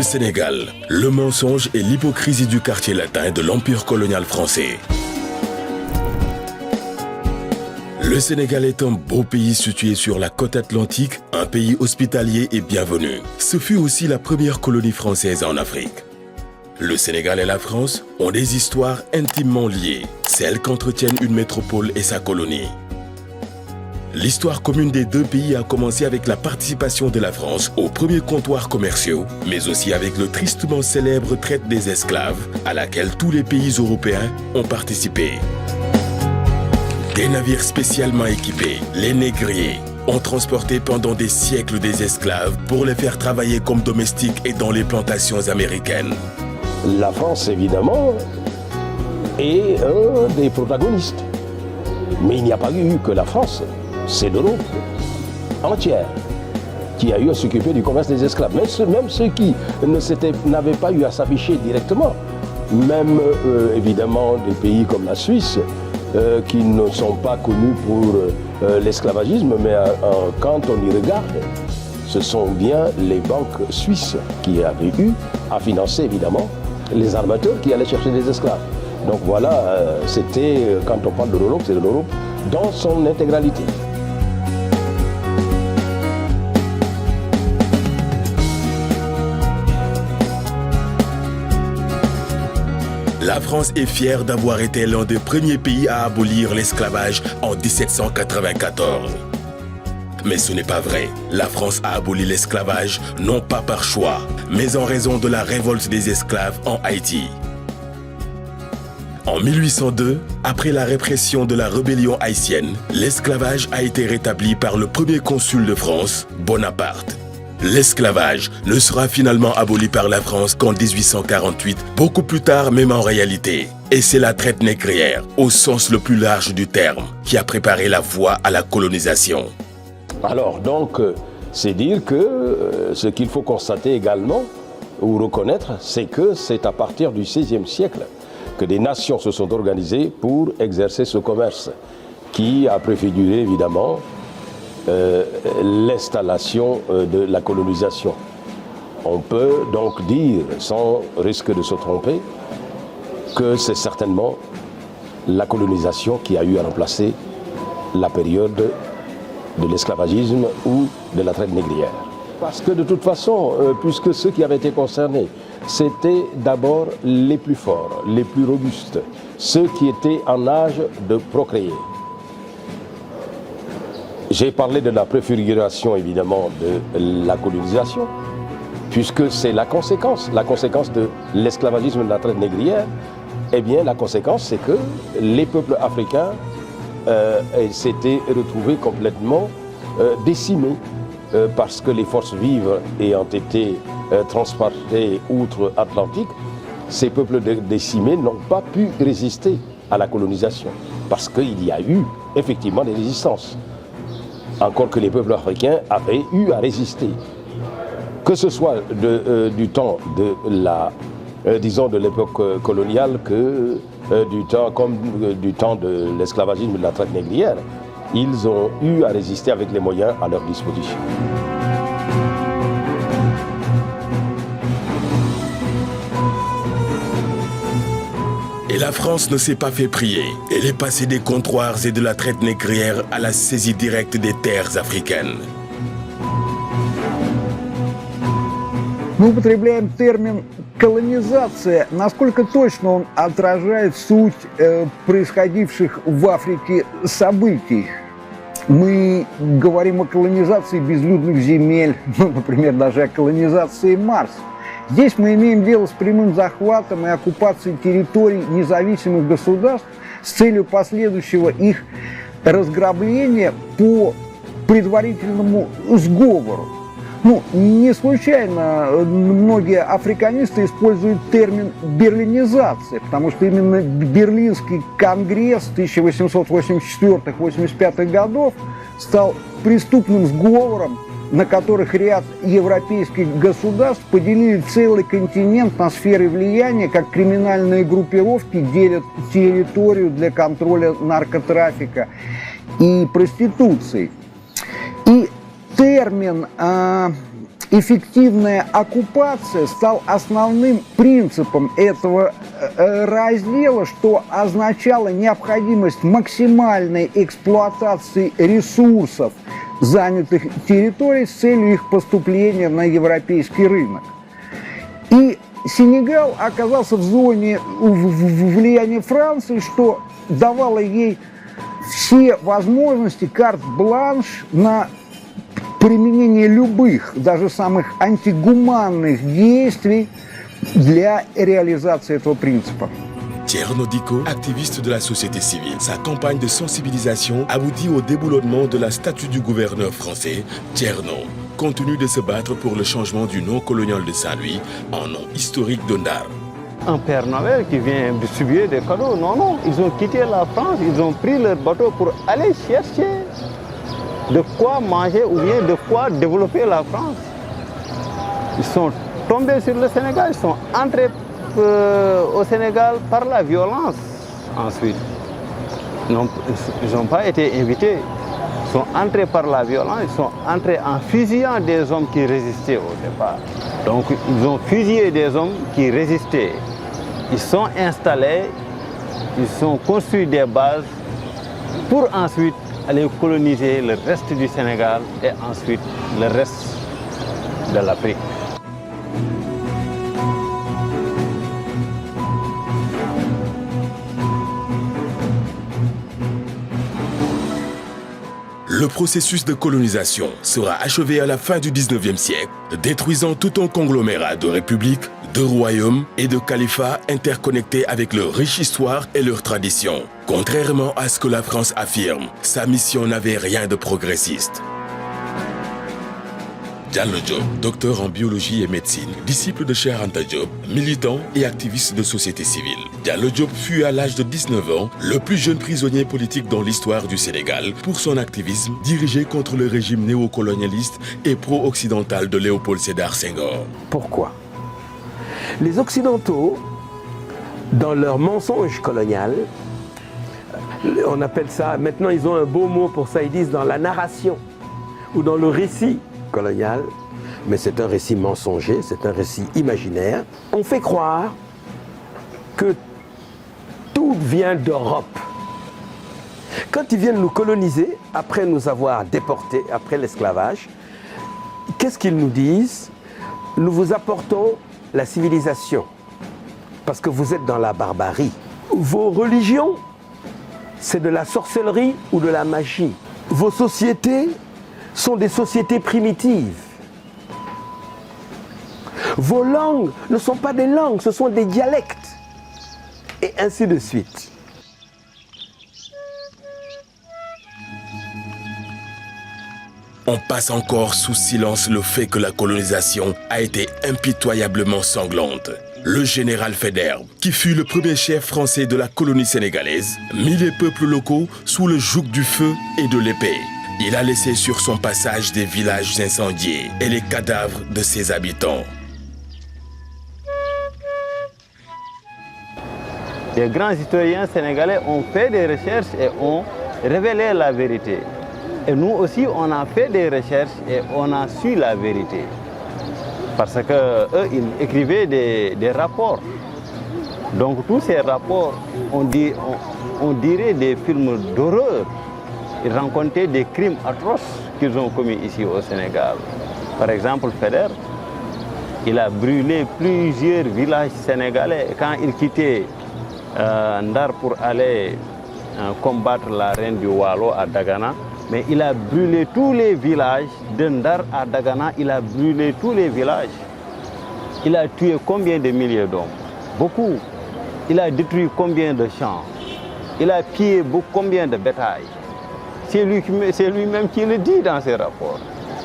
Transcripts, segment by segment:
Sénégal, le mensonge et l'hypocrisie du quartier latin de l'Empire colonial français. Le Sénégal est un beau pays situé sur la côte atlantique, un pays hospitalier et bienvenu. Ce fut aussi la première colonie française en Afrique. Le Sénégal et la France ont des histoires intimement liées, celles qu'entretiennent une métropole et sa colonie. L'histoire commune des deux pays a commencé avec la participation de la France aux premiers comptoirs commerciaux, mais aussi avec le tristement célèbre traite des esclaves, à laquelle tous les pays européens ont participé. Des navires spécialement équipés, les négriers, ont transporté pendant des siècles des esclaves pour les faire travailler comme domestiques et dans les plantations américaines. La France, évidemment, est un des protagonistes. Mais il n'y a pas eu que la France. C'est l'Europe entière qui a eu à s'occuper du commerce des esclaves. Même ceux qui n'avaient pas eu à s'afficher directement, même évidemment des pays comme la Suisse, qui ne sont pas connus pour l'esclavagisme, mais quand on y regarde, ce sont bien les banques suisses qui avaient eu à financer évidemment les armateurs qui allaient chercher des esclaves. Donc voilà, c'était, quand on parle de l'Europe, c'est de l'Europe dans son intégralité. La France est fière d'avoir été l'un des premiers pays à abolir l'esclavage en 1794. Mais ce n'est pas vrai. La France a aboli l'esclavage non pas par choix, mais en raison de la révolte des esclaves en Haïti. En 1802, après la répression de la rébellion haïtienne, l'esclavage a été rétabli par le premier consul de France, Bonaparte. L'esclavage ne sera finalement aboli par la France qu'en 1848, beaucoup plus tard même en réalité. Et c'est la traite négrière, au sens le plus large du terme, qui a préparé la voie à la colonisation. Alors donc, c'est dire que ce qu'il faut constater également, ou reconnaître, c'est que c'est à partir du XVIe siècle que des nations se sont organisées pour exercer ce commerce, qui a préfiguré évidemment l'installation de la colonisation. On peut donc dire, sans risque de se tromper, que c'est certainement la colonisation qui a eu à remplacer la période de l'esclavagisme ou de la traite négrière. Parce que de toute façon, puisque ceux qui avaient été concernés, c'était d'abord les plus forts, les plus robustes, ceux qui étaient en âge de procréer. J'ai parlé de la préfiguration évidemment de la colonisation, puisque c'est la conséquence de l'esclavagisme et de la traite négrière. Eh bien, la conséquence, c'est que les peuples africains s'étaient retrouvés complètement décimés, parce que les forces vives ayant été transportées outre-Atlantique, ces peuples décimés n'ont pas pu résister à la colonisation, parce qu'il y a eu effectivement des résistances. Encore que les peuples africains avaient eu à résister. Que ce soit du temps de de l'époque coloniale que du temps de l'esclavagisme et de la traite négrière, ils ont eu à résister avec les moyens à leur disposition. Et la France ne s'est pas fait prier. Elle est passée des comptoirs et de la traite négrière à la saisie directe des terres africaines. Мы употребляем термин «колонизация». Насколько точно он отражает суть происходивших в Африке событий? Мы говорим о колонизации безлюдных земель, например, даже о колонизации Марса. Здесь мы имеем дело с прямым захватом и оккупацией территорий независимых государств с целью последующего их разграбления по предварительному сговору. Не случайно многие африканисты используют термин «берлинизация», потому что именно Берлинский конгресс 1884-85 годов стал преступным сговором, на которых ряд европейских государств поделили целый континент на сферы влияния, как криминальные группировки делят территорию для контроля наркотрафика и проституции. И термин эффективная оккупация стал основным принципом этого раздела, что означало необходимость максимальной эксплуатации ресурсов занятых территорий с целью их поступления на европейский рынок. И Сенегал оказался в зоне влияния Франции, что давало ей все возможности, карт-бланш на применение любых, даже самых антигуманных действий для réalisation этого принципа. Tierno Dicko, activiste de la société civile, sa campagne de sensibilisation aboutit au déboulonnement de la statue du gouverneur français, Tierno, continue de se battre pour le changement du nom colonial de Saint-Louis en nom historique de Ndar. Un Père Noël qui vient distribuer des cadeaux, non, ils ont quitté la France, ils ont pris leur bateau pour aller chercher de quoi manger ou bien de quoi développer la France. Ils sont tombés sur le Sénégal, ils sont entrés au Sénégal par la violence ensuite. Ils n'ont pas été invités, ils sont entrés par la violence, ils sont entrés en fusillant des hommes qui résistaient au départ. Donc ils ont fusillé des hommes qui résistaient. Ils sont installés, ils ont construit des bases pour ensuite aller coloniser le reste du Sénégal et ensuite le reste de l'Afrique. Le processus de colonisation sera achevé à la fin du 19e siècle, détruisant tout un conglomérat de républiques, de royaumes et de califats interconnectés avec leur riche histoire et leurs traditions. Contrairement à ce que la France affirme, sa mission n'avait rien de progressiste. Diallo Diop, docteur en biologie et médecine, disciple de Cheikh Anta Diop, militant et activiste de société civile. Diallo Diop fut à l'âge de 19 ans le plus jeune prisonnier politique dans l'histoire du Sénégal pour son activisme dirigé contre le régime néocolonialiste et pro-occidental de Léopold Sédar Senghor. Pourquoi ? Les Occidentaux, dans leur mensonge colonial, on appelle ça, maintenant ils ont un beau mot pour ça, ils disent dans la narration ou dans le récit colonial, mais c'est un récit mensonger, c'est un récit imaginaire. On fait croire que tout vient d'Europe. Quand ils viennent nous coloniser, après nous avoir déportés, après l'esclavage, qu'est-ce qu'ils nous disent ? Nous vous apportons la civilisation, parce que vous êtes dans la barbarie. Vos religions, c'est de la sorcellerie ou de la magie. Vos sociétés sont des sociétés primitives. Vos langues ne sont pas des langues, ce sont des dialectes. Et ainsi de suite. On passe encore sous silence le fait que la colonisation a été impitoyablement sanglante. Le général Faidherbe, qui fut le premier chef français de la colonie sénégalaise, mit les peuples locaux sous le joug du feu et de l'épée. Il a laissé sur son passage des villages incendiés et les cadavres de ses habitants. Les grands historiens sénégalais ont fait des recherches et ont révélé la vérité. Et nous aussi, on a fait des recherches et on a su la vérité. Parce qu'eux, ils écrivaient des rapports. Donc tous ces rapports, on dirait des films d'horreur. Ils racontaient des crimes atroces qu'ils ont commis ici au Sénégal. Par exemple, Faidherbe, il a brûlé plusieurs villages sénégalais. Quand il quittait Ndar pour aller combattre la reine du Waalo à Dagana, mais il a brûlé tous les villages de Ndar à Dagana, il a brûlé tous les villages. Il a tué combien de milliers d'hommes? Beaucoup. Il a détruit combien de champs? Il a pillé combien de bétail? C'est lui-même qui le dit dans ses rapports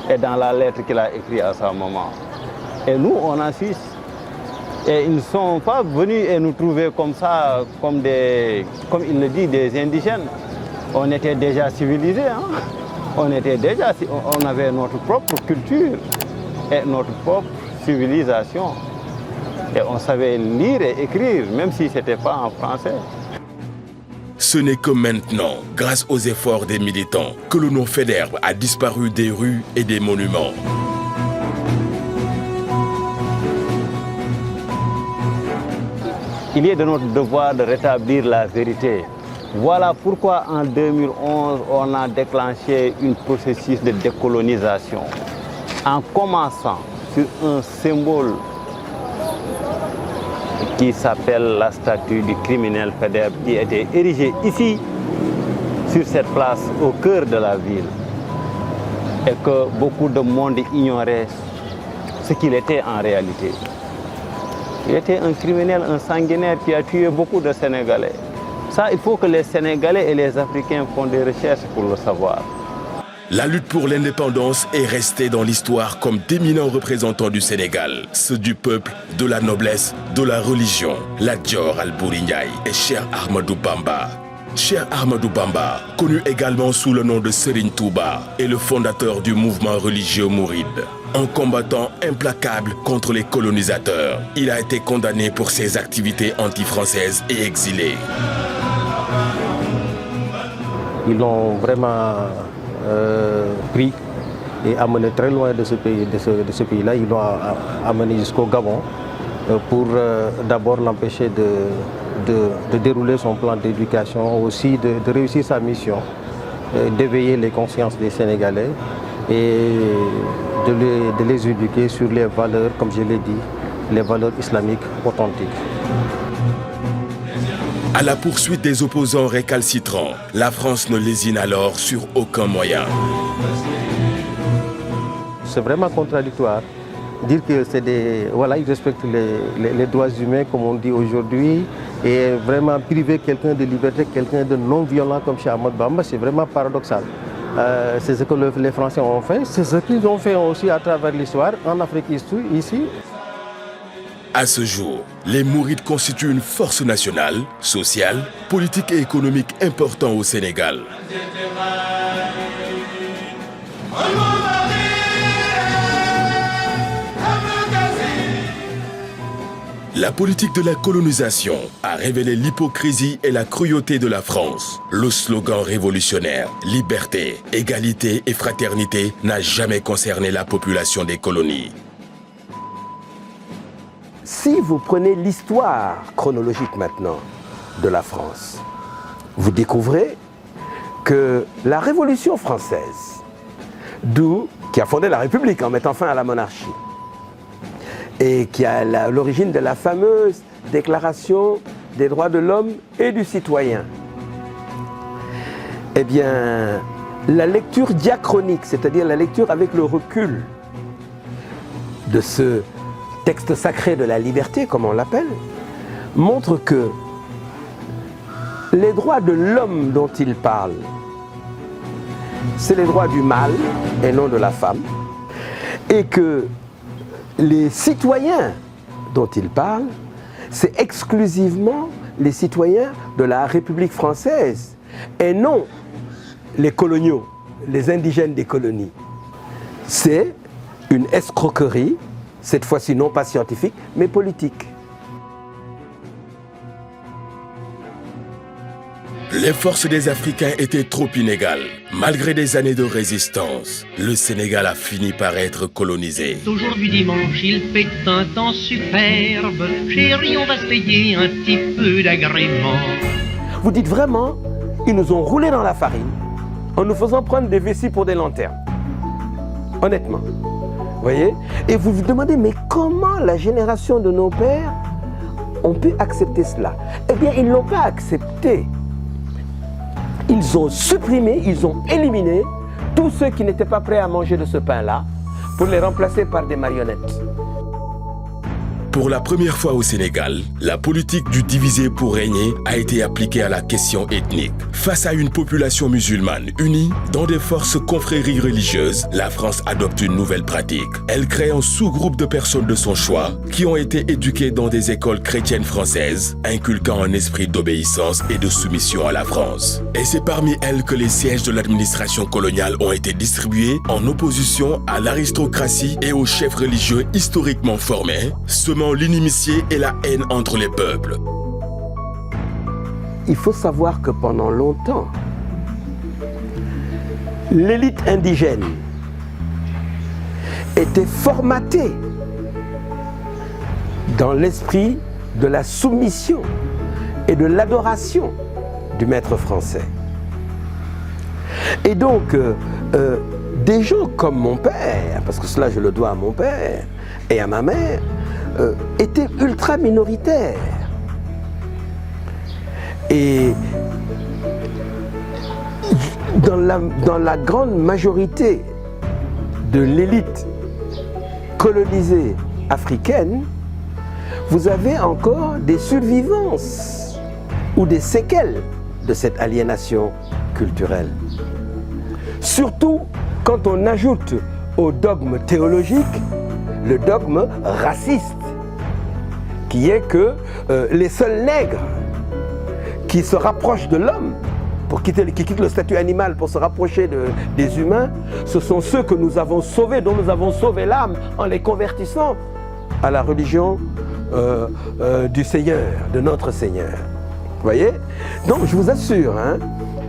et dans la lettre qu'il a écrite à sa maman. Et nous, on assiste. Et ils ne sont pas venus et nous trouver comme ça, comme il le dit, des indigènes. On était déjà civilisés, hein? On avait notre propre culture et notre propre civilisation. Et on savait lire et écrire, même si ce n'était pas en français. Ce n'est que maintenant, grâce aux efforts des militants, que le nom Faidherbe a disparu des rues et des monuments. Il est de notre devoir de rétablir la vérité. Voilà pourquoi en 2011, on a déclenché un processus de décolonisation en commençant sur un symbole qui s'appelle la statue du criminel Faidherbe qui était érigée ici, sur cette place, au cœur de la ville. Et que beaucoup de monde ignorait ce qu'il était en réalité. Il était un criminel, un sanguinaire qui a tué beaucoup de Sénégalais. Ça, il faut que les Sénégalais et les Africains font des recherches pour le savoir. La lutte pour l'indépendance est restée dans l'histoire comme d'éminents représentants du Sénégal, ceux du peuple, de la noblesse, de la religion. Lat Dior Alboury Ndiaye et Cheikh Ahmadou Bamba. Cheikh Ahmadou Bamba, connu également sous le nom de Serigne Touba, est le fondateur du mouvement religieux mouride. Un combattant implacable contre les colonisateurs, il a été condamné pour ses activités anti-françaises et exilé. Ils l'ont vraiment pris et amené très loin de ce pays-là. Ils l'ont amené jusqu'au Gabon pour d'abord l'empêcher de dérouler son plan d'éducation, aussi de réussir sa mission, d'éveiller les consciences des Sénégalais et de les éduquer sur les valeurs, comme je l'ai dit, les valeurs islamiques authentiques. À la poursuite des opposants récalcitrants, la France ne lésine alors sur aucun moyen. C'est vraiment contradictoire. Dire que c'est des... Voilà, ils respectent les droits humains, comme on dit aujourd'hui, et vraiment priver quelqu'un de liberté, quelqu'un de non-violent comme Cheikh Ahmadou Bamba, c'est vraiment paradoxal. C'est ce que les Français ont fait, c'est ce qu'ils ont fait aussi à travers l'histoire, en Afrique ici. À ce jour, les Mourides constituent une force nationale, sociale, politique et économique importante au Sénégal. La politique de la colonisation a révélé l'hypocrisie et la cruauté de la France. Le slogan révolutionnaire « Liberté, égalité et fraternité » n'a jamais concerné la population des colonies. Si vous prenez l'histoire chronologique maintenant de la France, vous découvrez que la Révolution française, qui a fondé la République en mettant fin à la monarchie, et qui a l'origine de la fameuse Déclaration des droits de l'homme et du citoyen, eh bien, la lecture diachronique, c'est-à-dire la lecture avec le recul de ce texte sacré de la liberté, comme on l'appelle, montre que les droits de l'homme dont il parle, c'est les droits du mâle et non de la femme, et que les citoyens dont il parle, c'est exclusivement les citoyens de la République française et non les coloniaux, les indigènes des colonies. C'est une escroquerie, cette fois-ci non pas scientifique, mais politique. Les forces des Africains étaient trop inégales. Malgré des années de résistance, le Sénégal a fini par être colonisé. Aujourd'hui dimanche, il fait un temps superbe. Chérie, on va se payer un petit peu d'agrément. Vous dites vraiment, ils nous ont roulé dans la farine en nous faisant prendre des vessies pour des lanternes. Honnêtement. Vous voyez? Et vous vous demandez, mais comment la génération de nos pères ont pu accepter cela? Eh bien, ils ne l'ont pas accepté. Ils ont supprimé, ils ont éliminé tous ceux qui n'étaient pas prêts à manger de ce pain-là pour les remplacer par des marionnettes. Pour la première fois au Sénégal, la politique du diviser pour régner a été appliquée à la question ethnique. Face à une population musulmane unie dans des forces confréries religieuses, la France adopte une nouvelle pratique. Elle crée un sous-groupe de personnes de son choix qui ont été éduquées dans des écoles chrétiennes françaises, inculquant un esprit d'obéissance et de soumission à la France. Et c'est parmi elles que les sièges de l'administration coloniale ont été distribués en opposition à l'aristocratie et aux chefs religieux historiquement formés, semant l'inimitié et la haine entre les peuples. Il faut savoir que pendant longtemps, l'élite indigène était formatée dans l'esprit de la soumission et de l'adoration du maître français. Et donc, des gens comme mon père, parce que cela je le dois à mon père et à ma mère, étaient ultra minoritaires. Et dans la grande majorité de l'élite colonisée africaine, vous avez encore des survivances ou des séquelles de cette aliénation culturelle. Surtout quand on ajoute au dogme théologique le dogme raciste, qui est que les seuls nègres qui se rapprochent de l'homme, qui quittent le statut animal pour se rapprocher des humains, ce sont ceux que nous avons sauvés, dont nous avons sauvé l'âme en les convertissant à la religion du Seigneur, de notre Seigneur. Vous voyez? Donc je vous assure, hein,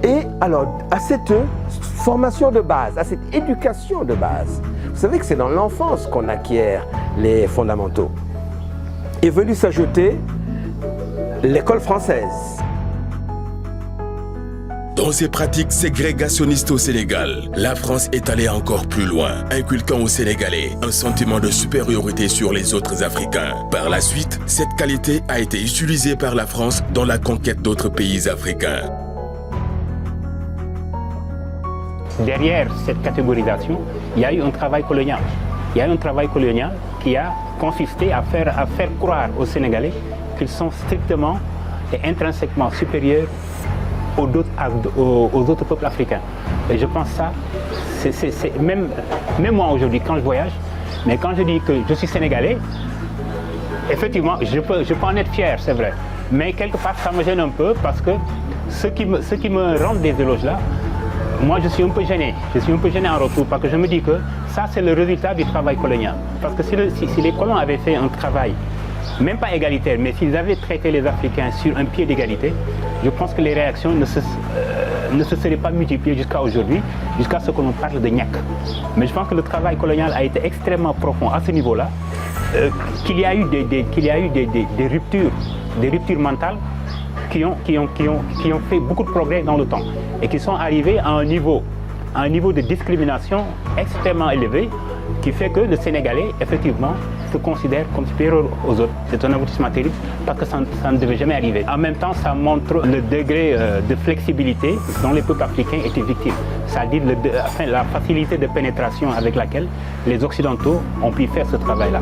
et alors à cette formation de base, à cette éducation de base, vous savez que c'est dans l'enfance qu'on acquiert les fondamentaux. Est venu s'ajouter l'école française. Dans ses pratiques ségrégationnistes au Sénégal, la France est allée encore plus loin, inculquant aux Sénégalais un sentiment de supériorité sur les autres Africains. Par la suite, cette qualité a été utilisée par la France dans la conquête d'autres pays africains. Derrière cette catégorisation, il y a eu un travail colonial. Il y a eu un travail colonial qui a consisté à faire croire aux Sénégalais qu'ils sont strictement et intrinsèquement supérieurs aux autres peuples africains. Et je pense ça, même moi aujourd'hui quand je voyage, mais quand je dis que je suis sénégalais, effectivement je peux en être fier, c'est vrai. Mais quelque part ça me gêne un peu parce que ceux qui me rendent des éloges là, moi je suis un peu gêné. Je suis un peu gêné en retour parce que je me dis que ça c'est le résultat du travail colonial. Parce que si les colons avaient fait un travail, même pas égalitaire, mais s'ils avaient traité les Africains sur un pied d'égalité, je pense que les réactions ne se seraient pas multipliées jusqu'à aujourd'hui, jusqu'à ce que l'on parle de Niak. Mais je pense que le travail colonial a été extrêmement profond à ce niveau-là, qu'il y a eu des ruptures mentales qui ont fait beaucoup de progrès dans le temps et qui sont arrivés à un niveau de discrimination extrêmement élevé qui fait que le Sénégalais, effectivement, se considère comme supérieur aux autres. C'est un aboutissement terrible parce que ça ne devait jamais arriver. En même temps, ça montre le degré de flexibilité dont les peuples africains étaient victimes. C'est-à-dire la facilité de pénétration avec laquelle les Occidentaux ont pu faire ce travail-là.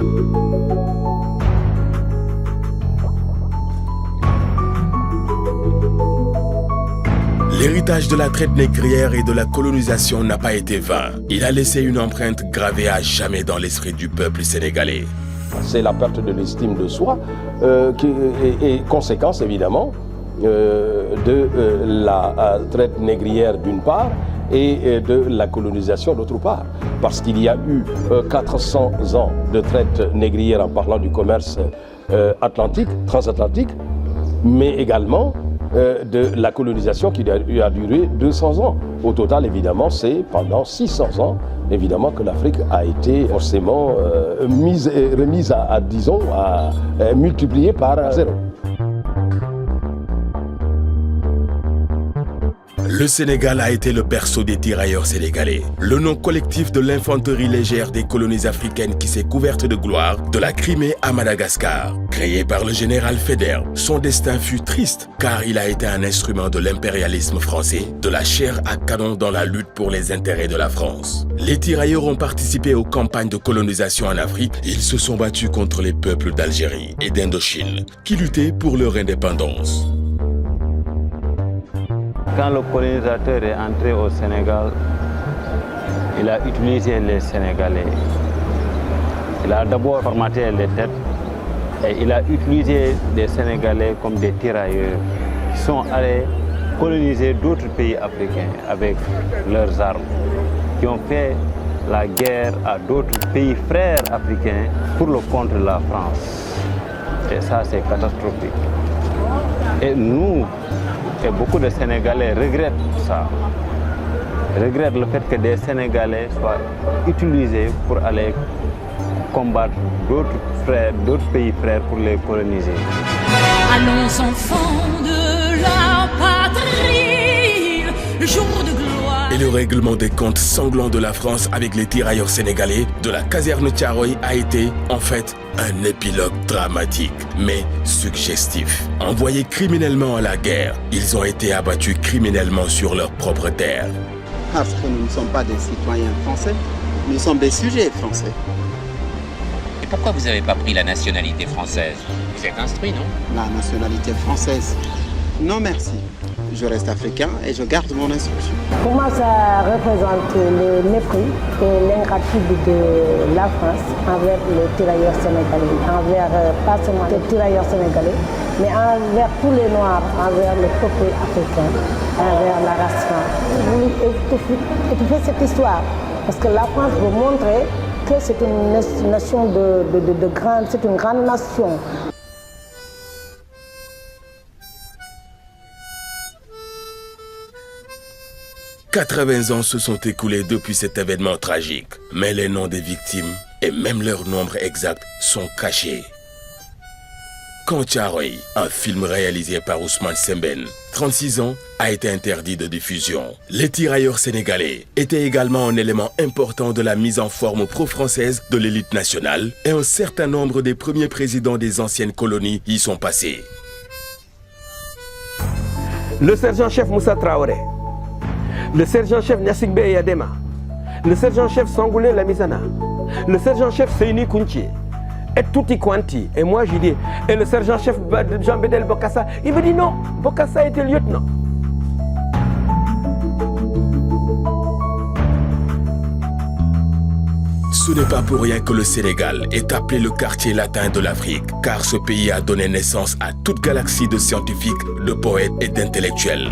L'héritage de la traite négrière et de la colonisation n'a pas été vain. Il a laissé une empreinte gravée à jamais dans l'esprit du peuple sénégalais. C'est la perte de l'estime de soi et conséquence évidemment de la traite négrière d'une part et de la colonisation d'autre part. Parce qu'il y a eu 400 ans de traite négrière en parlant du commerce transatlantique, mais également de la colonisation qui a duré 200 ans. Au total, évidemment, c'est pendant 600 ans, évidemment, que l'Afrique a été forcément remise à multipliée par 0. Le Sénégal a été le berceau des tirailleurs sénégalais, le nom collectif de l'infanterie légère des colonies africaines qui s'est couverte de gloire de la Crimée à Madagascar. Créé par le général Faidherbe, son destin fut triste car il a été un instrument de l'impérialisme français, de la chair à canon dans la lutte pour les intérêts de la France. Les tirailleurs ont participé aux campagnes de colonisation en Afrique. Ils se sont battus contre les peuples d'Algérie et d'Indochine qui luttaient pour leur indépendance. Quand le colonisateur est entré au Sénégal, il a utilisé les Sénégalais. Il a d'abord formaté les têtes et il a utilisé les Sénégalais comme des tirailleurs qui sont allés coloniser d'autres pays africains avec leurs armes, qui ont fait la guerre à d'autres pays frères africains pour le compte de la France. Et ça, c'est catastrophique. Et nous, et beaucoup de Sénégalais regrettent ça, regrettent le fait que des Sénégalais soient utilisés pour aller combattre d'autres pays frères pour les coloniser. Allons enfants de la patrie, le jour de gloire. Et le règlement des comptes sanglants de la France avec les tirailleurs sénégalais de la caserne Thiaroye a été, en fait, un épilogue dramatique, mais suggestif. Envoyés criminellement à la guerre, ils ont été abattus criminellement sur leur propre terre. Parce que nous ne sommes pas des citoyens français, nous sommes des sujets français. Et pourquoi vous n'avez pas pris la nationalité française? Vous êtes instruit, non? La nationalité française, non merci. Je reste africain et je garde mon instruction. Pour moi, ça représente le mépris et l'ingratitude de la France envers les tirailleurs sénégalais, envers pas seulement les tirailleurs sénégalais, mais envers tous les Noirs, envers le peuple africain, envers la race noire. Vous voulez étouffer cette histoire parce que la France veut montrer que c'est une nation de grande, c'est une grande nation. « 80 ans se sont écoulés depuis cet événement tragique, mais les noms des victimes et même leur nombre exact sont cachés. Quand Thiaroye, un film réalisé par Ousmane Sembène, 36 ans, a été interdit de diffusion. Les tirailleurs sénégalais étaient également un élément important de la mise en forme pro-française de l'élite nationale et un certain nombre des premiers présidents des anciennes colonies y sont passés. Le sergent-chef Moussa Traoré, le sergent-chef Niassingbe Yadema, le sergent-chef Sangoulé Lamizana, le sergent-chef Seyni Kounti, et tutti quanti. Et moi je dis, et le sergent-chef Jean-Bédel Bokassa, il me dit non, Bokassa était lieutenant. Ce n'est pas pour rien que le Sénégal est appelé le quartier latin de l'Afrique, car ce pays a donné naissance à toute galaxie de scientifiques, de poètes et d'intellectuels.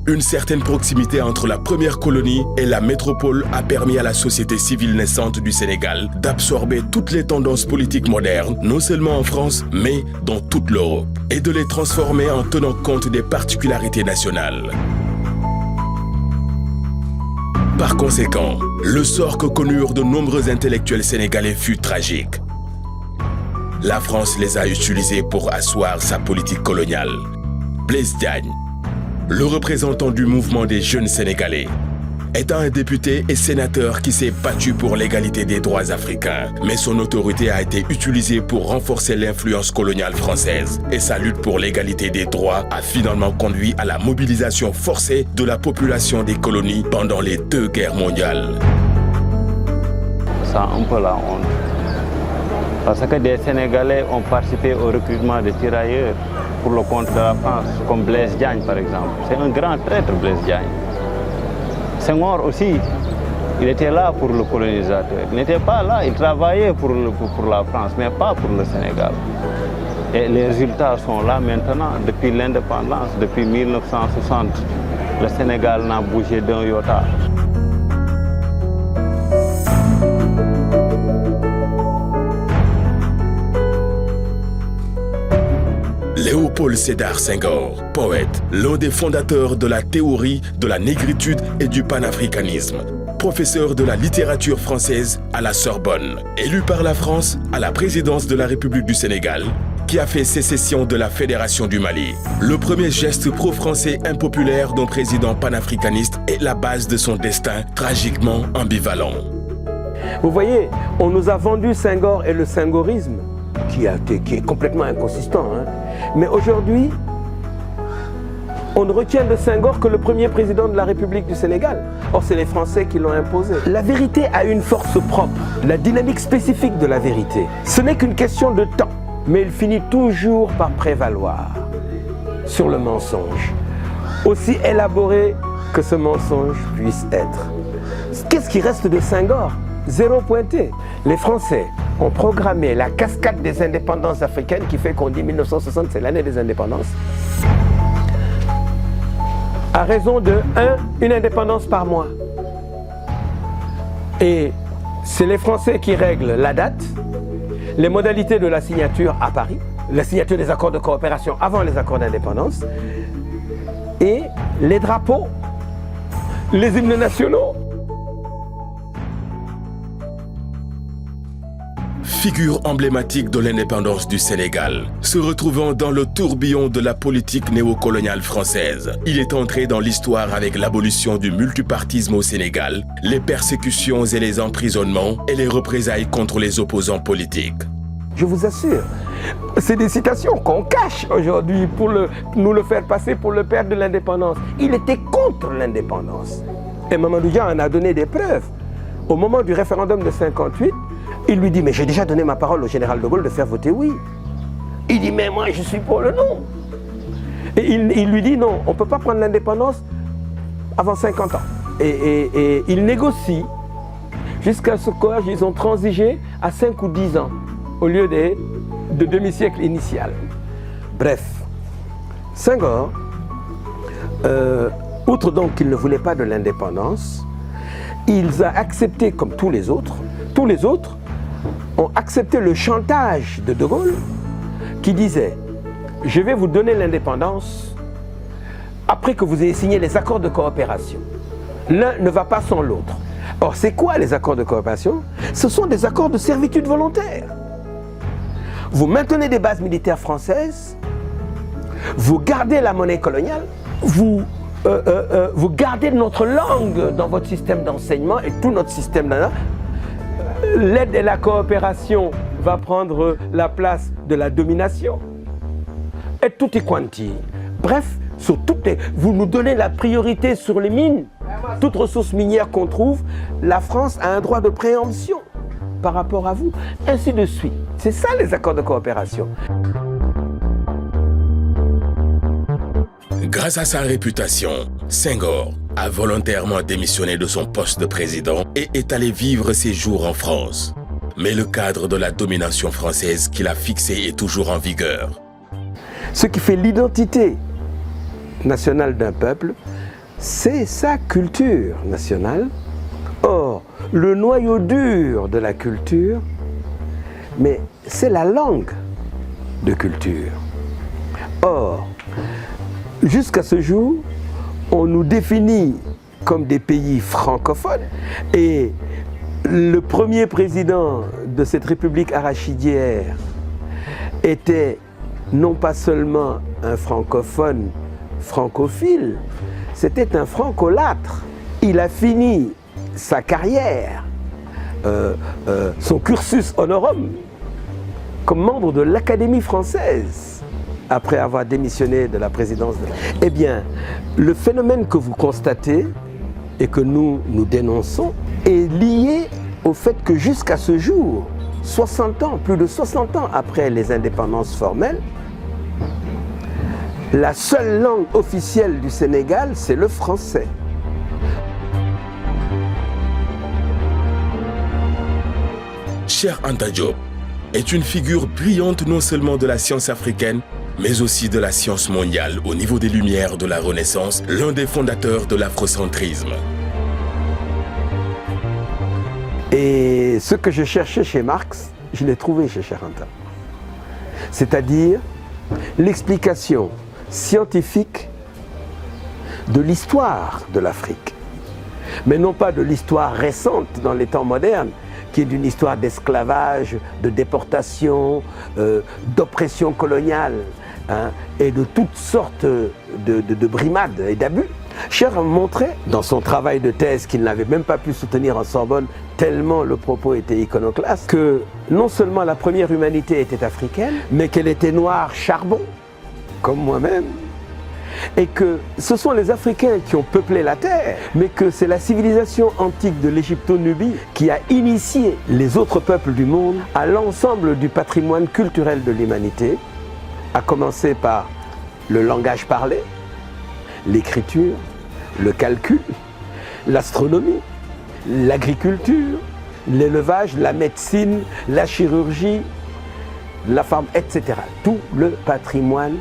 Une certaine proximité entre la première colonie et la métropole a permis à la société civile naissante du Sénégal d'absorber toutes les tendances politiques modernes, non seulement en France, mais dans toute l'Europe, et de les transformer en tenant compte des particularités nationales. Par conséquent, le sort que connurent de nombreux intellectuels sénégalais fut tragique. La France les a utilisés pour asseoir sa politique coloniale. Blaise Diagne, le représentant du mouvement des jeunes sénégalais, étant un député et sénateur qui s'est battu pour l'égalité des droits africains, mais son autorité a été utilisée pour renforcer l'influence coloniale française et sa lutte pour l'égalité des droits a finalement conduit à la mobilisation forcée de la population des colonies pendant les 2 guerres mondiales. Ça un peu la honte, parce que des Sénégalais ont participé au recrutement des tirailleurs pour le compte de la France, comme Blaise Diagne par exemple. C'est un grand traître, Blaise Diagne. Senghor aussi, il était là pour le colonisateur. Il n'était pas là, il travaillait pour la France, mais pas pour le Sénégal. Et les résultats sont là maintenant, depuis l'indépendance, depuis 1960. Le Sénégal n'a bougé d'un iota. Léopold Sédar Senghor, poète, l'un des fondateurs de la théorie de la négritude et du panafricanisme, professeur de la littérature française à la Sorbonne, élu par la France à la présidence de la République du Sénégal, qui a fait sécession de la Fédération du Mali. Le premier geste pro-français impopulaire d'un président panafricaniste est la base de son destin tragiquement ambivalent. Vous voyez, on nous a vendu Senghor et le senghorisme, qui est complètement inconsistant. Hein. Mais aujourd'hui, on ne retient de Senghor que le premier président de la République du Sénégal. Or, c'est les Français qui l'ont imposé. La vérité a une force propre, la dynamique spécifique de la vérité. Ce n'est qu'une question de temps, mais il finit toujours par prévaloir sur le mensonge, aussi élaboré que ce mensonge puisse être. Qu'est-ce qui reste de Senghor? Zéro pointé. Les Français ont programmé la cascade des indépendances africaines qui fait qu'on dit 1960 c'est l'année des indépendances, à raison de une indépendance par mois. Et c'est les Français qui règlent la date, les modalités de la signature à Paris, la signature des accords de coopération avant les accords d'indépendance, et les drapeaux, les hymnes nationaux. figure emblématique de l'indépendance du Sénégal. Se retrouvant dans le tourbillon de la politique néocoloniale française, il est entré dans l'histoire avec l'abolition du multipartisme au Sénégal, les persécutions et les emprisonnements et les représailles contre les opposants politiques. Je vous assure, c'est des citations qu'on cache aujourd'hui pour nous le faire passer pour le père de l'indépendance. Il était contre l'indépendance. Et Mamadou Dia en a donné des preuves. Au moment du référendum de 58, il lui dit « Mais j'ai déjà donné ma parole au général de Gaulle de faire voter oui ». Il dit « Mais moi, je suis pour le non ». Et il lui dit « Non, on ne peut pas prendre l'indépendance avant 50 ans ». Et il négocie jusqu'à ce qu'ils ont transigé à 5 ou 10 ans au lieu de demi-siècle initial. Bref, Senghor, outre donc qu'il ne voulait pas de l'indépendance, il a accepté, comme tous les autres ont accepté le chantage de De Gaulle qui disait « Je vais vous donner l'indépendance après que vous ayez signé les accords de coopération. L'un ne va pas sans l'autre. » Or, c'est quoi les accords de coopération? Ce sont des accords de servitude volontaire. Vous maintenez des bases militaires françaises, vous gardez la monnaie coloniale, vous gardez notre langue dans votre système d'enseignement et tout notre système d'enseignement. L'aide et la coopération va prendre la place de la domination. Et tutti quanti. Bref, vous nous donnez la priorité sur les mines. Toute ressource minière qu'on trouve, la France a un droit de préemption par rapport à vous, ainsi de suite. C'est ça les accords de coopération. Grâce à sa réputation, Senghor a volontairement démissionné de son poste de président et est allé vivre ses jours en France. Mais le cadre de la domination française qu'il a fixé est toujours en vigueur. Ce qui fait l'identité nationale d'un peuple, c'est sa culture nationale. Or, le noyau dur de la culture, mais c'est la langue de culture. Or, jusqu'à ce jour, on nous définit comme des pays francophones et le premier président de cette république arachidière était non pas seulement un francophone francophile, c'était un francolâtre. Il a fini sa carrière, son cursus honorum comme membre de l'Académie française après avoir démissionné de la présidence. Eh bien, le phénomène que vous constatez et que nous dénonçons est lié au fait que jusqu'à ce jour, 60 ans, plus de 60 ans après les indépendances formelles, la seule langue officielle du Sénégal, c'est le français. Cheikh Anta Diop est une figure brillante non seulement de la science africaine, mais aussi de la science mondiale au niveau des Lumières de la Renaissance, l'un des fondateurs de l'afrocentrisme. Et ce que je cherchais chez Marx, je l'ai trouvé chez Cheikh Anta. C'est-à-dire l'explication scientifique de l'histoire de l'Afrique, mais non pas de l'histoire récente dans les temps modernes, qui est d'une histoire d'esclavage, de déportation, d'oppression coloniale, hein, et de toutes sortes de brimades et d'abus. Cheikh montrait dans son travail de thèse qu'il n'avait même pas pu soutenir en Sorbonne, tellement le propos était iconoclaste, que non seulement la première humanité était africaine, mais qu'elle était noire charbon, comme moi-même, et que ce sont les Africains qui ont peuplé la terre, mais que c'est la civilisation antique de l'Égypto-Nubie qui a initié les autres peuples du monde à l'ensemble du patrimoine culturel de l'humanité, à commencer par le langage parlé, l'écriture, le calcul, l'astronomie, l'agriculture, l'élevage, la médecine, la chirurgie, la pharmacie, etc. Tout le patrimoine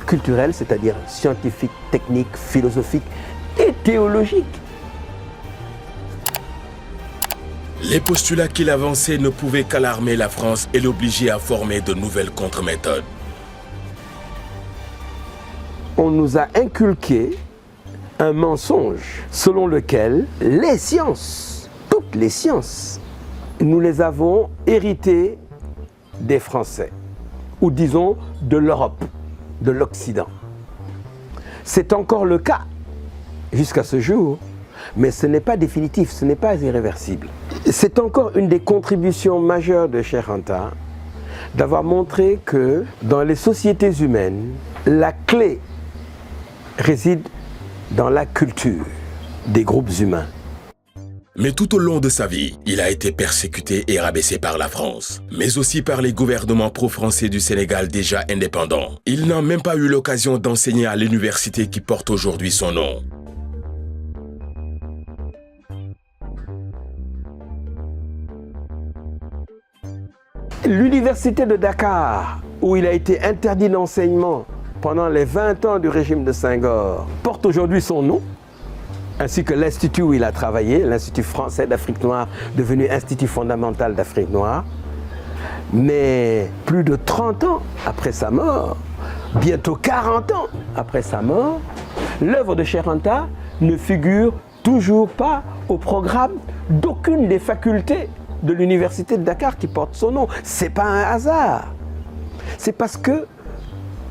culturel, c'est-à-dire scientifique, technique, philosophique et théologique. Les postulats qu'il avançait ne pouvaient qu'alarmer la France et l'obliger à former de nouvelles contre-méthodes. On nous a inculqué un mensonge selon lequel les sciences, toutes les sciences, nous les avons hérités des Français, ou disons de l'Europe, de l'Occident. C'est encore le cas jusqu'à ce jour, mais ce n'est pas définitif, ce n'est pas irréversible. C'est encore une des contributions majeures de Cheikh Anta d'avoir montré que dans les sociétés humaines, la clé réside dans la culture des groupes humains. Mais tout au long de sa vie, il a été persécuté et rabaissé par la France, mais aussi par les gouvernements pro-français du Sénégal déjà indépendants. Il n'a même pas eu l'occasion d'enseigner à l'université qui porte aujourd'hui son nom. L'université de Dakar, où il a été interdit d'enseignement pendant les 20 ans du régime de Senghor, porte aujourd'hui son nom, ainsi que l'institut où il a travaillé, l'Institut français d'Afrique noire, devenu Institut fondamental d'Afrique noire. Mais plus de 30 ans après sa mort, bientôt 40 ans après sa mort, l'œuvre de Cheikh Anta ne figure toujours pas au programme d'aucune des facultés de l'université de Dakar qui porte son nom. C'est pas un hasard. C'est parce que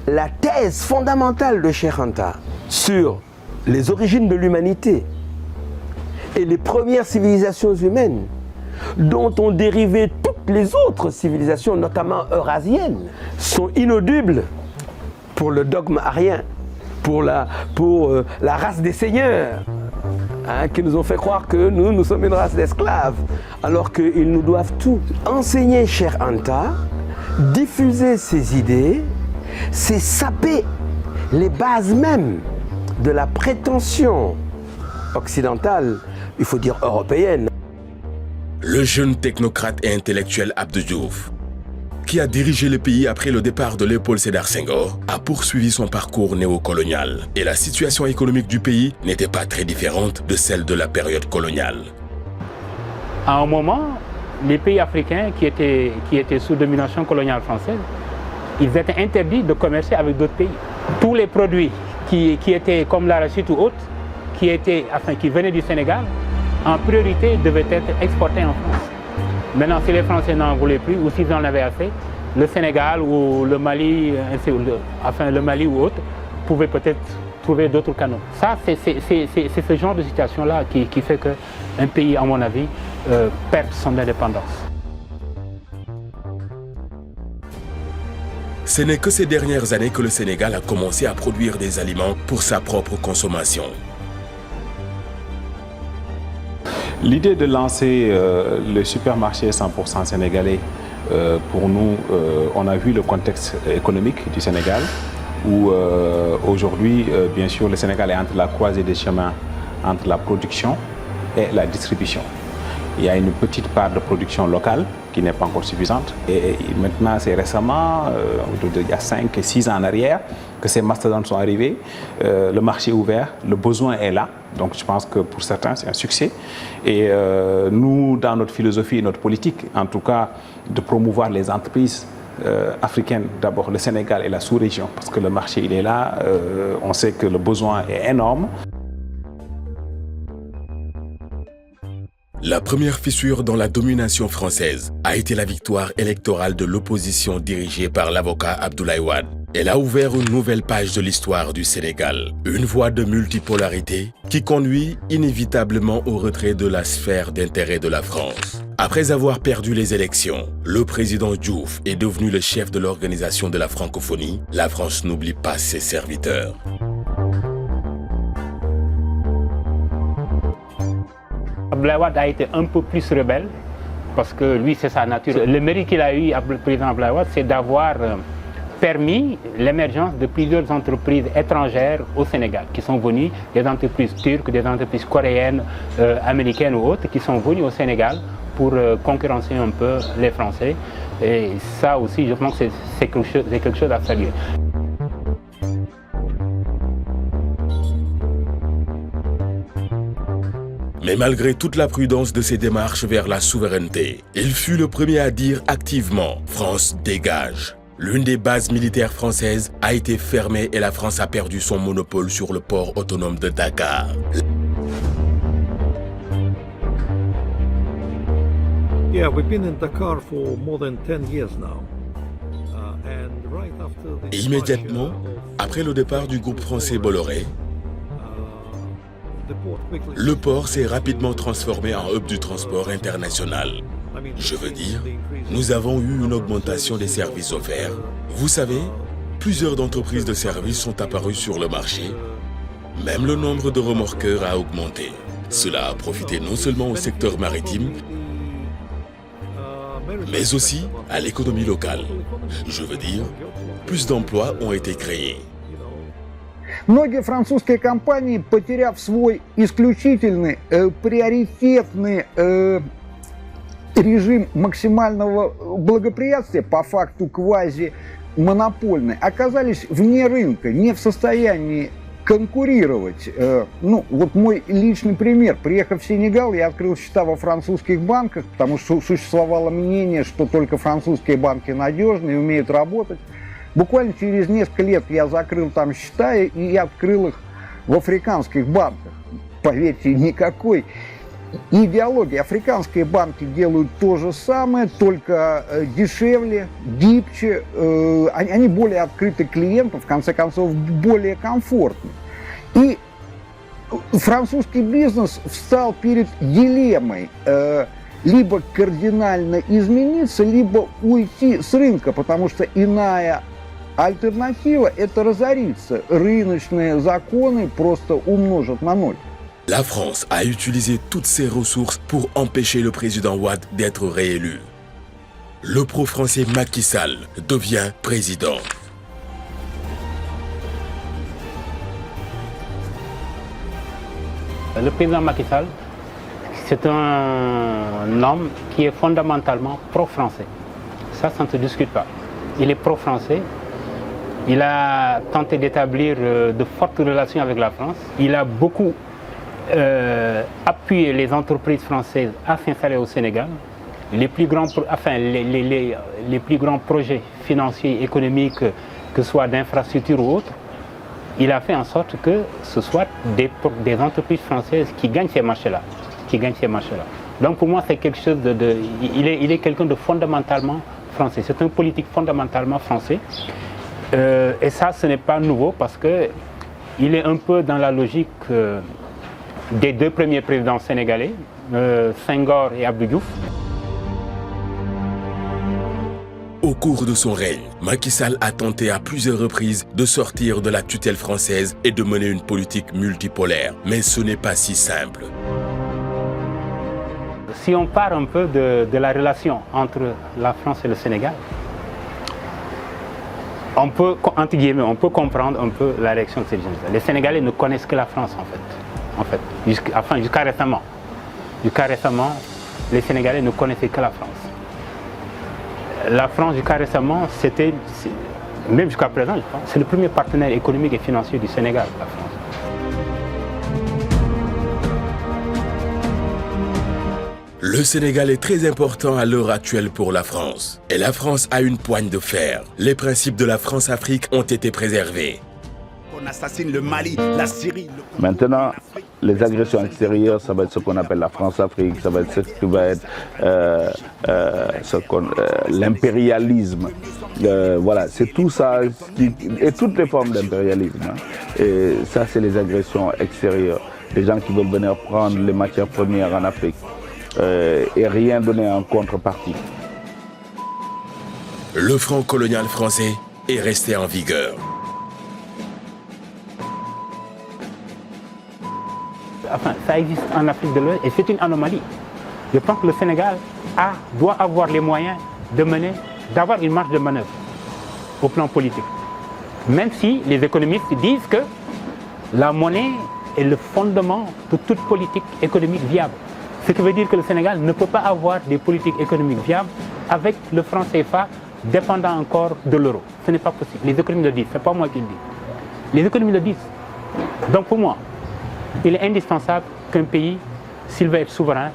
la thèse fondamentale de Cheikh Anta sur les origines de l'humanité et les premières civilisations humaines dont ont dérivé toutes les autres civilisations, notamment eurasiennes, sont inaudibles pour le dogme arien, pour la race des seigneurs, qui nous ont fait croire que nous sommes une race d'esclaves, alors qu'ils nous doivent tout. Enseigner Cheikh Anta, diffuser ses idées, c'est saper les bases mêmes de la prétention occidentale, il faut dire européenne. Le jeune technocrate et intellectuel Abdou Diouf, qui a dirigé le pays après le départ de Léopold Sédar Senghor, a poursuivi son parcours néocolonial. Et la situation économique du pays n'était pas très différente de celle de la période coloniale. À un moment, les pays africains qui étaient sous domination coloniale française, ils étaient interdits de commercer avec d'autres pays. Tous les produits qui étaient comme l'arachide ou autres, qui venaient du Sénégal, en priorité devaient être exportés en France. Maintenant, si les Français n'en voulaient plus ou s'ils en avaient assez, le Sénégal ou le Mali, le Mali ou autre, pouvaient peut-être trouver d'autres canaux. Ça, c'est ce genre de situation-là qui fait qu'un pays, à mon avis, perd son indépendance. Ce n'est que ces dernières années que le Sénégal a commencé à produire des aliments pour sa propre consommation. L'idée de lancer le supermarché 100% sénégalais, pour nous, on a vu le contexte économique du Sénégal, où aujourd'hui, bien sûr, le Sénégal est entre la croisée des chemins entre la production et la distribution. Il y a une petite part de production locale qui n'est pas encore suffisante. Et maintenant, c'est récemment, il y a 5 et 6 ans en arrière, que ces mastodontes sont arrivés. Le marché est ouvert, le besoin est là. Donc je pense que pour certains, c'est un succès. Et nous, dans notre philosophie et notre politique, en tout cas, de promouvoir les entreprises africaines, d'abord le Sénégal et la sous-région, parce que le marché, il est là. On sait que le besoin est énorme. La première fissure dans la domination française a été la victoire électorale de l'opposition dirigée par l'avocat Abdoulaye Wade. Elle a ouvert une nouvelle page de l'histoire du Sénégal, une voie de multipolarité qui conduit inévitablement au retrait de la sphère d'intérêt de la France. Après avoir perdu les élections, le président Diouf est devenu le chef de l'organisation de la francophonie. La France n'oublie pas ses serviteurs. Abdoulaye Wade a été un peu plus rebelle parce que lui, c'est sa nature. Le mérite qu'il a eu, le président Abdoulaye Wade, c'est d'avoir permis l'émergence de plusieurs entreprises étrangères au Sénégal qui sont venues, des entreprises turques, des entreprises coréennes, américaines ou autres, qui sont venues au Sénégal pour concurrencer un peu les Français. Et ça aussi, je pense que c'est quelque chose à saluer. Mais malgré toute la prudence de ses démarches vers la souveraineté, il fut le premier à dire activement « France dégage ». L'une des bases militaires françaises a été fermée et la France a perdu son monopole sur le port autonome de Dakar. Yeah, we've been in Dakar for more than 10 years now. And right after Et immédiatement, après le départ du groupe français Bolloré, le port s'est rapidement transformé en hub du transport international. Je veux dire, nous avons eu une augmentation des services offerts. Vous savez, plusieurs entreprises de services sont apparues sur le marché. Même le nombre de remorqueurs a augmenté. Cela a profité non seulement au secteur maritime, mais aussi à l'économie locale. Je veux dire, plus d'emplois ont été créés. Многие французские компании, потеряв свой исключительный, приоритетный режим максимального благоприятствия, по факту квази-монопольный, оказались вне рынка, не в состоянии конкурировать. Ну, вот мой личный пример. Приехав в Сенегал, я открыл счета во французских банках, потому что существовало мнение, что только французские банки надежны и умеют работать. Буквально через несколько лет я закрыл там счета и открыл их в африканских банках. Поверьте, никакой идеологии. Африканские банки делают то же самое, только дешевле, гибче. Они более открыты клиенту, в конце концов, более комфортны. И французский бизнес встал перед дилеммой либо кардинально измениться, либо уйти с рынка, потому что иная альтернатива – это разориться. Рыночные законы просто умножат на ноль. La France a utilisé toutes ses ressources pour empêcher le président Wade d'être réélu. Le pro-français Macky Sall devient président. Le président Macky Sall, c'est un homme qui est fondamentalement pro-français. Ça ne se discute pas. Il est pro-français. Il a tenté d'établir de fortes relations avec la France. Il a beaucoup appuyer les entreprises françaises à s'installer au Sénégal. Les plus grands projets financiers, économiques, que ce soit d'infrastructures ou autres, il a fait en sorte que ce soit des entreprises françaises qui gagnent ces marchés-là. Donc pour moi, c'est quelque chose il est quelqu'un de fondamentalement français. C'est un politique fondamentalement français. Et ça, ce n'est pas nouveau parce qu'il est un peu dans la logique des deux premiers présidents sénégalais, Senghor et Abdou Diouf. Au cours de son règne, Macky Sall a tenté à plusieurs reprises de sortir de la tutelle française et de mener une politique multipolaire. Mais ce n'est pas si simple. Si on part un peu de la relation entre la France et le Sénégal, on peut, entre guillemets, on peut comprendre un peu la réaction de ces gens. Les Sénégalais ne connaissent que la France en fait, jusqu'à récemment. Jusqu'à récemment, les Sénégalais ne connaissaient que la France. La France, jusqu'à récemment, c'était, même jusqu'à présent, je pense, c'est le premier partenaire économique et financier du Sénégal, la France. Le Sénégal est très important à l'heure actuelle pour la France. Et la France a une poigne de fer. Les principes de la France-Afrique ont été préservés. On assassine le Mali, la Syrie. Maintenant, les agressions extérieures, ça va être ce qu'on appelle la France-Afrique, ça va être ce qui va être l'impérialisme. Voilà, c'est tout ça, et toutes les formes d'impérialisme. Hein. Et ça, c'est les agressions extérieures. Les gens qui veulent venir prendre les matières premières en Afrique et rien donner en contrepartie. Le franc colonial français est resté en vigueur. Enfin, ça existe en Afrique de l'Ouest et c'est une anomalie. Je pense que le Sénégal doit avoir les moyens d'avoir une marge de manœuvre au plan politique. Même si les économistes disent que la monnaie est le fondement de toute politique économique viable. Ce qui veut dire que le Sénégal ne peut pas avoir des politiques économiques viables avec le franc CFA dépendant encore de l'euro. Ce n'est pas possible. Les économistes le disent, ce n'est pas moi qui le dis. Les économistes le disent. Donc pour moi, il est indispensable qu'un pays, s'il veut être souverain,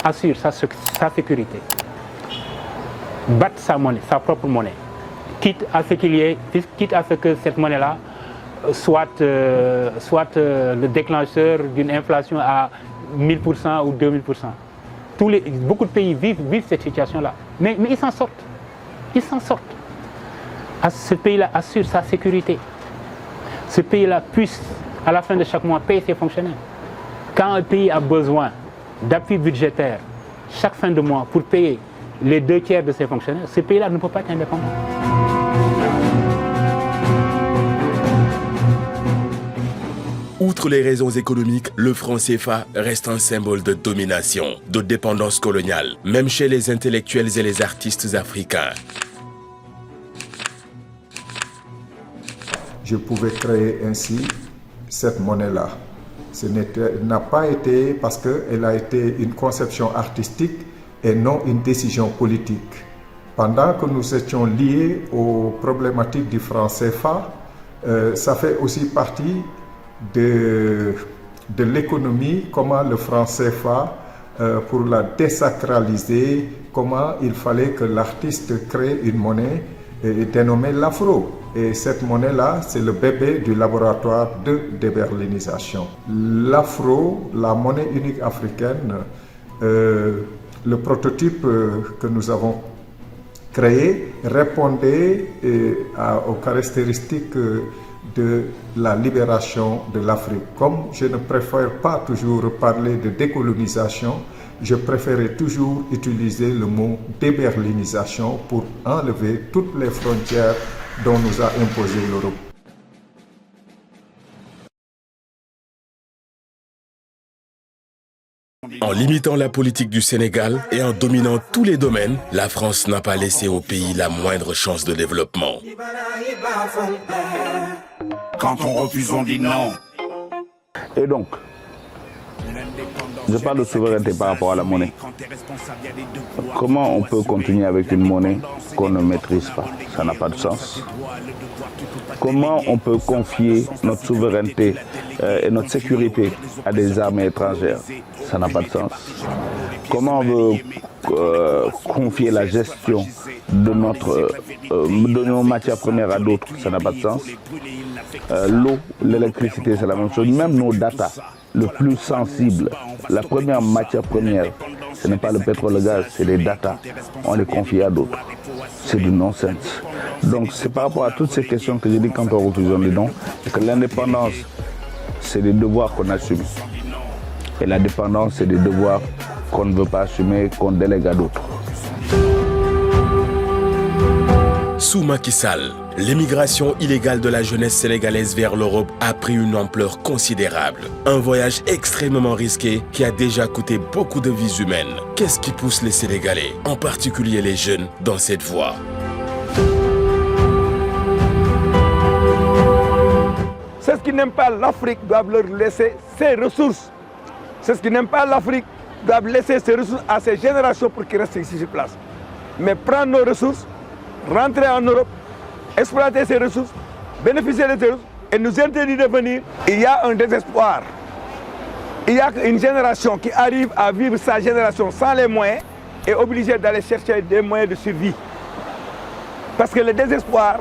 assure sa sécurité, batte sa monnaie, sa propre monnaie, quitte à ce que cette monnaie-là soit le déclencheur d'une inflation à 1000% ou 2000%. Beaucoup de pays vivent cette situation-là. Mais ils s'en sortent. Ils s'en sortent. Ce pays-là assure sa sécurité. Ce pays-là puisse, à la fin de chaque mois, payer ses fonctionnaires. Quand un pays a besoin d'appui budgétaire chaque fin de mois pour payer les 2/3 de ses fonctionnaires, ce pays-là ne peut pas être indépendant. Outre les raisons économiques, le franc CFA reste un symbole de domination, de dépendance coloniale, même chez les intellectuels et les artistes africains. Je pouvais créer ainsi cette monnaie-là. Ce n'a pas été parce qu'elle a été une conception artistique et non une décision politique. Pendant que nous étions liés aux problématiques du franc CFA, ça fait aussi partie de l'économie, comment le franc CFA, pour la désacraliser, comment il fallait que l'artiste crée une monnaie dénommée l'afro. Et cette monnaie-là, c'est le bébé du laboratoire de déberlinisation. L'afro, la monnaie unique africaine, le prototype que nous avons créé répondait aux caractéristiques de la libération de l'Afrique. Comme je ne préfère pas toujours parler de décolonisation, je préférais toujours utiliser le mot déberlinisation pour enlever toutes les frontières dont nous a imposé l'Europe. En limitant la politique du Sénégal et en dominant tous les domaines, la France n'a pas laissé au pays la moindre chance de développement. Quand on refuse, on dit non. Et donc, je parle de souveraineté par rapport à la monnaie. Comment on peut continuer avec une monnaie qu'on ne maîtrise pas? Ça n'a pas de sens. Comment on peut confier notre souveraineté et notre sécurité à des armées étrangères? Ça n'a pas de sens. Comment on veut confier la gestion de nos matières premières à d'autres? Ça n'a pas de sens. L'eau, l'électricité, c'est la même chose. Même nos data, le plus sensible, la première matière première, ce n'est pas le pétrole et le gaz, c'est les data. On les confie à d'autres. C'est du non-sens. Donc c'est par rapport à toutes ces questions que je dis quand on refuse, on dit non, que l'indépendance, c'est des devoirs qu'on assume. Et la dépendance, c'est des devoirs qu'on ne veut pas assumer, qu'on délègue à d'autres. Sous Macky Sall, l'émigration illégale de la jeunesse sénégalaise vers l'Europe a pris une ampleur considérable. Un voyage extrêmement risqué qui a déjà coûté beaucoup de vies humaines. Qu'est-ce qui pousse les Sénégalais, en particulier les jeunes, dans cette voie? Ceux qui n'aiment pas l'Afrique doivent leur laisser ses ressources. Ceux qui n'aiment pas l'Afrique doivent laisser ses ressources à ces générations pour qu'ils restent ici sur place. Mais prendre nos ressources, rentrer en Europe, exploiter ces ressources, bénéficier des ressources et nous interdire de venir, il y a un désespoir. Il y a une génération qui arrive à vivre sa génération sans les moyens et obligée d'aller chercher des moyens de survie. Parce que le désespoir,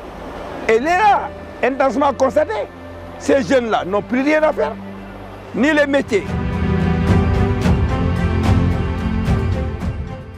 il est là, intensement constaté. Ces jeunes-là n'ont plus rien à faire, ni les métiers.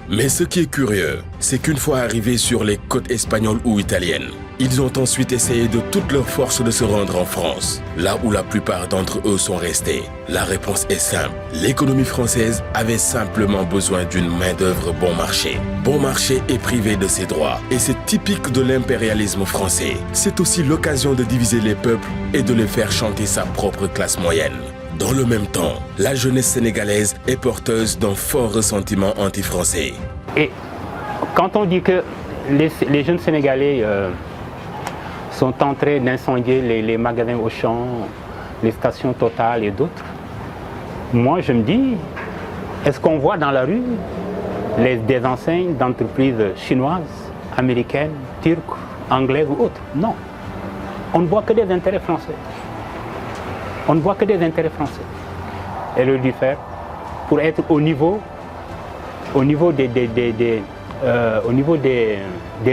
Mais ce qui est curieux, c'est qu'une fois arrivés sur les côtes espagnoles ou italiennes, ils ont ensuite essayé de toutes leurs forces de se rendre en France, là où la plupart d'entre eux sont restés. La réponse est simple, l'économie française avait simplement besoin d'une main-d'œuvre bon marché et privée de ses droits. Et c'est typique de l'impérialisme français. C'est aussi l'occasion de diviser les peuples et de les faire chanter sa propre classe moyenne. Dans le même temps, la jeunesse sénégalaise est porteuse d'un fort ressentiment anti-français. Et quand on dit que les jeunes Sénégalais sont en train d'incendier les magasins Auchan, les stations Total et d'autres, moi je me dis, est-ce qu'on voit dans la rue des enseignes d'entreprises chinoises, américaines, turques, anglaises ou autres? Non. On ne voit que des intérêts français. On ne voit que des intérêts français. Et le lui faire pour être au niveau des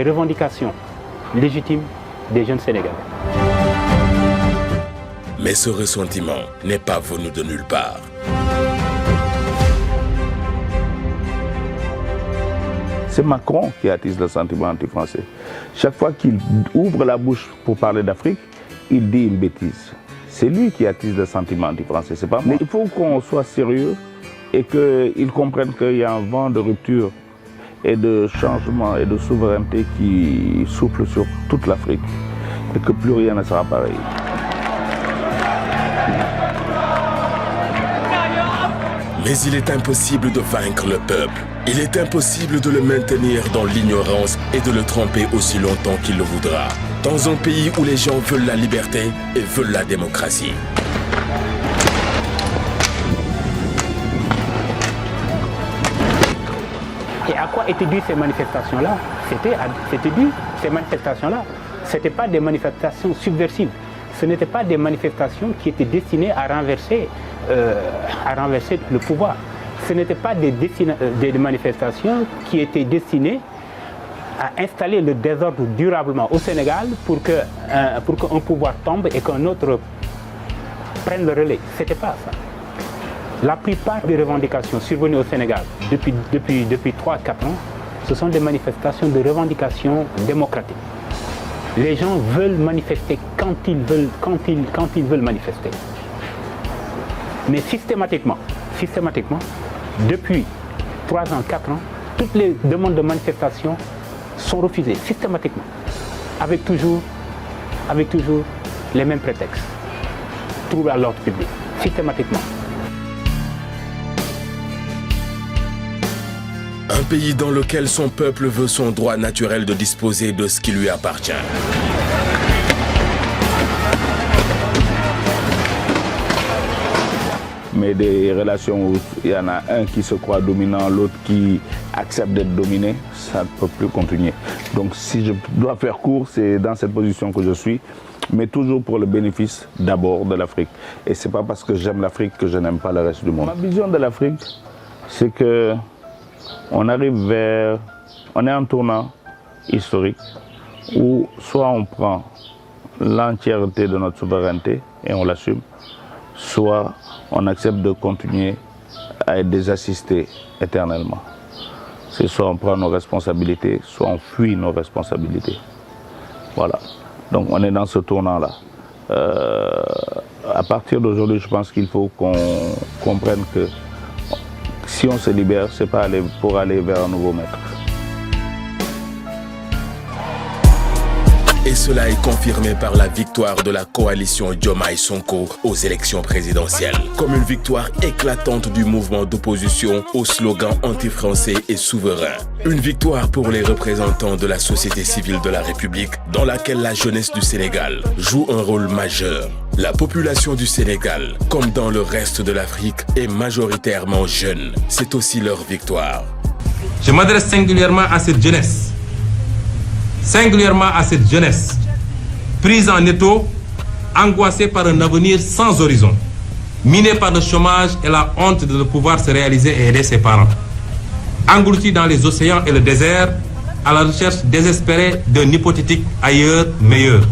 revendications légitimes des jeunes Sénégalais. Mais ce ressentiment n'est pas venu de nulle part. C'est Macron qui attise le sentiment anti-français. Chaque fois qu'il ouvre la bouche pour parler d'Afrique, il dit une bêtise. C'est lui qui attise le sentiment anti-français, c'est pas moi. Mais il faut qu'on soit sérieux et qu'ils comprennent qu'il y a un vent de rupture et de changement et de souveraineté qui souffle sur toute l'Afrique et que plus rien ne sera pareil. Mais il est impossible de vaincre le peuple. Il est impossible de le maintenir dans l'ignorance et de le tromper aussi longtemps qu'il le voudra. Dans un pays où les gens veulent la liberté et veulent la démocratie. Et à quoi étaient dues ces manifestations-là? C'était dû, ces manifestations-là. Ce n'étaient pas des manifestations subversives. Ce n'étaient pas des manifestations qui étaient destinées à renverser le pouvoir. Ce n'étaient pas des manifestations qui étaient destinées à installer le désordre durablement au Sénégal pour qu'un pouvoir tombe et qu'un autre prenne le relais. Ce n'était pas ça. La plupart des revendications survenues au Sénégal depuis 3-4 ans, ce sont des manifestations de revendications démocratiques. Les gens veulent manifester quand ils veulent manifester. Mais systématiquement, depuis 3 ans, 4 ans, toutes les demandes de manifestation sont refusées systématiquement, avec toujours les mêmes prétextes. Troubles à l'ordre public, systématiquement. Un pays dans lequel son peuple veut son droit naturel de disposer de ce qui lui appartient. Mais des relations où il y en a un qui se croit dominant, l'autre qui accepte d'être dominé, ça ne peut plus continuer. Donc si je dois faire court, c'est dans cette position que je suis, mais toujours pour le bénéfice d'abord de l'Afrique. Et ce n'est pas parce que j'aime l'Afrique que je n'aime pas le reste du monde. Ma vision de l'Afrique, c'est que on est en tournant historique où soit on prend l'entièreté de notre souveraineté et on l'assume, soit on accepte de continuer à être des assistés éternellement. C'est soit on prend nos responsabilités, soit on fuit nos responsabilités. Voilà. Donc on est dans ce tournant-là. À partir d'aujourd'hui, je pense qu'il faut qu'on comprenne que si on se libère, ce n'est pas pour aller vers un nouveau maître. Et cela est confirmé par la victoire de la coalition Diomaye Sonko aux élections présidentielles. Comme une victoire éclatante du mouvement d'opposition au slogan anti-français et souverain. Une victoire pour les représentants de la société civile de la République, dans laquelle la jeunesse du Sénégal joue un rôle majeur. La population du Sénégal, comme dans le reste de l'Afrique, est majoritairement jeune. C'est aussi leur victoire. Je m'adresse singulièrement à cette jeunesse. Prise en étau, angoissée par un avenir sans horizon, minée par le chômage et la honte de ne pouvoir se réaliser et aider ses parents, engloutie dans les océans et le désert, à la recherche désespérée d'un hypothétique ailleurs meilleur.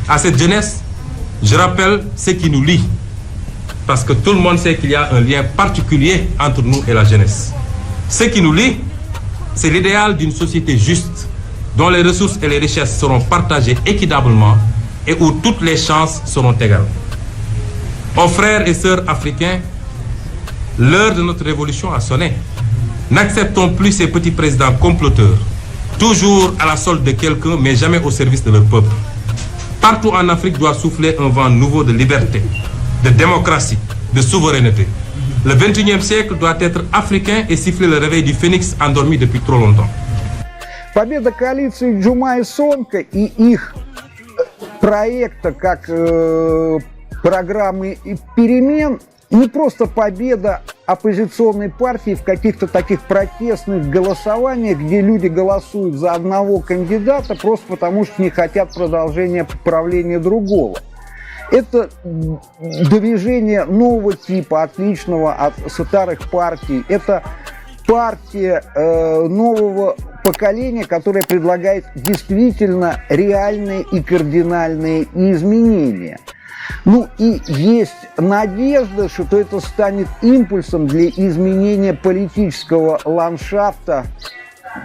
À cette jeunesse, je rappelle ce qui nous lie, parce que tout le monde sait qu'il y a un lien particulier entre nous et la jeunesse. Ce qui nous lie, c'est l'idéal d'une société juste, dont les ressources et les richesses seront partagées équitablement et où toutes les chances seront égales. Aux frères et sœurs africains, l'heure de notre révolution a sonné. N'acceptons plus ces petits présidents comploteurs, toujours à la solde de quelqu'un, mais jamais au service de leur peuple. Partout en Afrique doit souffler un vent nouveau de liberté, de démocratie, de souveraineté. Le 21e siècle doit être africain et siffler le réveil du phénix endormi depuis trop longtemps. Победа коалиции Diomaye Sonko и их проекта как программы перемен не просто победа оппозиционной партии в каких-то таких протестных голосованиях, где люди голосуют за одного кандидата просто потому, что не хотят продолжения правления другого. Это движение нового типа, отличного от старых партий. Это партия нового поколения, которое предлагает действительно реальные и кардинальные изменения. Ну и есть надежда, что это станет импульсом для изменения политического ландшафта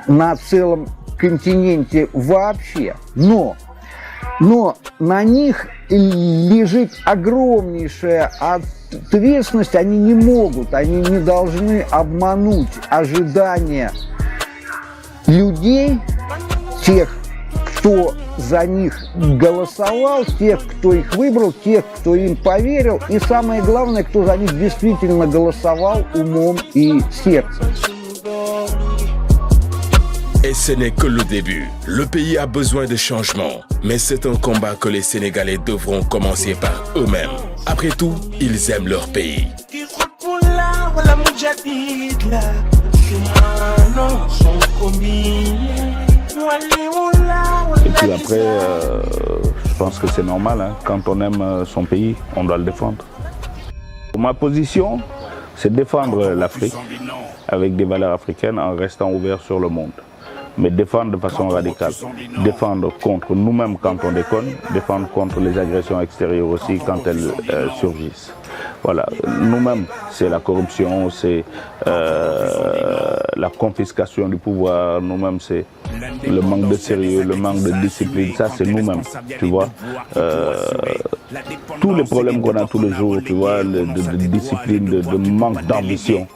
на целом континенте вообще. Но на них лежит огромнейшая ответственность. Они не могут, они не должны обмануть ожидания людей, тех, кто за них голосовал, тех, кто их выбрал, тех, кто им поверил, и самое главное, кто за них действительно голосовал умом и сердцем. Et ce n'est que le début. Le pays a besoin de changement, mais c'est un combat que les Sénégalais devront commencer par eux-mêmes. Après tout, ils aiment leur pays. Et puis après, je pense que c'est normal, hein. Quand on aime son pays, on doit le défendre. Ma position, c'est défendre l'Afrique avec des valeurs africaines en restant ouvert sur le monde. Mais défendre de façon radicale, défendre contre nous-mêmes quand on déconne, défendre contre les agressions extérieures aussi quand elles surgissent. Voilà, nous-mêmes, c'est la corruption, c'est la confiscation du pouvoir, nous-mêmes, c'est le manque de sérieux, le manque de discipline, ça c'est nous-mêmes, tu vois. Tous les problèmes qu'on a tous les jours, tu vois, de discipline, de manque d'ambition,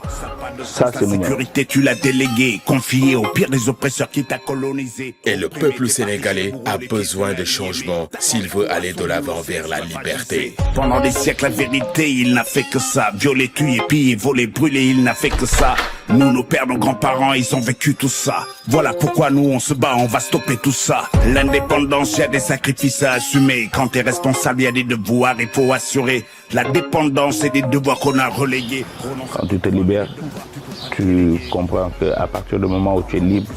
ça c'est nous-mêmes. Tu l'as délégué, confié au pire des oppresseurs qui t'a colonisé. Et le peuple sénégalais a besoin de changement s'il veut aller de l'avant vers la liberté. Pendant des siècles, la vérité, il n'a fait que ça. Violer, tuer, piller, voler, brûler, il n'a fait que ça. Nous, nos pères, nos grands-parents, ils ont vécu tout ça. Voilà pourquoi nous, on se bat, on va stopper tout ça. L'indépendance, il y a des sacrifices à assumer. Quand t'es responsable, il y a des devoirs, il faut assurer. La dépendance et des devoirs qu'on a relayés. Quand tu te libères, tu comprends qu'à partir du moment où tu es libre,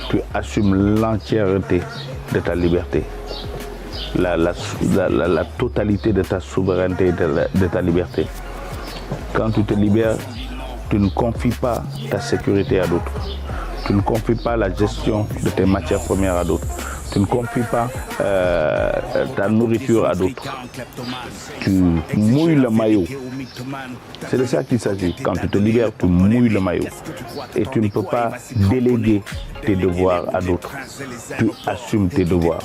tu assumes l'entièreté de ta liberté. La totalité de ta souveraineté, de ta liberté. Quand tu te libères, tu ne confies pas ta sécurité à d'autres. Tu ne confies pas la gestion de tes matières premières à d'autres. Tu ne confies pas ta nourriture à d'autres. Tu mouilles le maillot. C'est de ça qu'il s'agit. Quand tu te libères, tu mouilles le maillot. Et tu ne peux pas déléguer tes devoirs à d'autres. Tu assumes tes devoirs.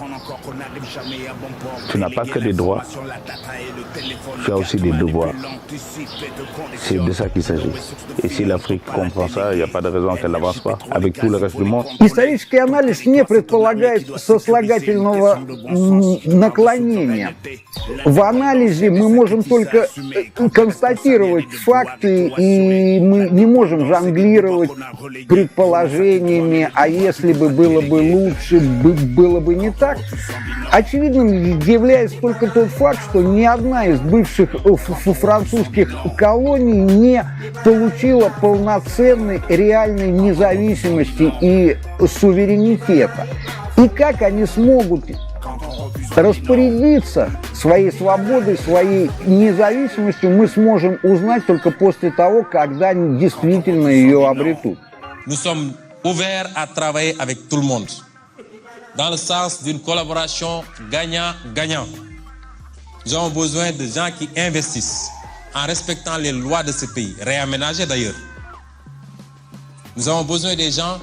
Tu n'as pas que des droits, tu as aussi des devoirs. C'est de ça qu'il s'agit. Et si l'Afrique comprend ça, il n'y a pas de raison qu'elle n'avance pas avec tout le reste du monde. Исторический анализ не предполагает сослагательного наклонения. В анализе мы можем только констатировать факты, и мы не можем жонглировать предположениями, а если бы было бы лучше, было бы не так. Очевидным является только тот факт, что ни одна из бывших французских колоний не получила полноценной реальной независимости и суверенитета. И как они смогут распорядиться своей свободой, своей независимостью, мы сможем узнать только после того, когда они действительно ее обретут. Nous sommes ouverts à travailler avec tout le monde, dans le sens d'une collaboration gagnant-gagnant. Nous avons besoin de gens qui investissent en respectant les lois de ce pays, réaménagées d'ailleurs. Nous avons besoin des gens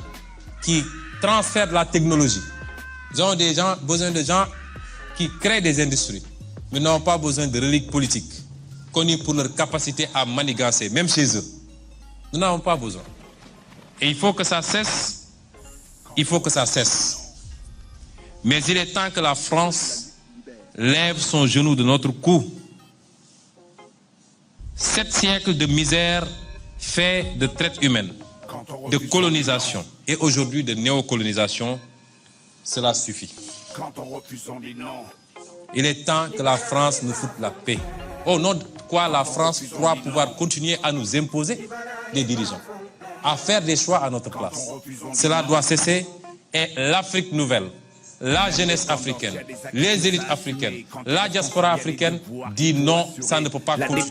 qui transfèrent de la technologie. Nous avons besoin de gens qui créent des industries. Nous n'avons pas besoin de reliques politiques, connues pour leur capacité à manigancer, même chez eux. Nous n'avons pas besoin. Et il faut que ça cesse. Il faut que ça cesse. Mais il est temps que la France lève son genou de notre cou. 7 siècles de misère fait de traite humaine, de colonisation et aujourd'hui de néocolonisation, cela suffit. Il est temps que la France nous foute la paix. Au nom de quoi la France croit pouvoir continuer à nous imposer des dirigeants, à faire des choix à notre place. Cela doit cesser et l'Afrique nouvelle, la jeunesse africaine, les élites africaines, la diaspora africaine dit non, ça ne peut pas continuer.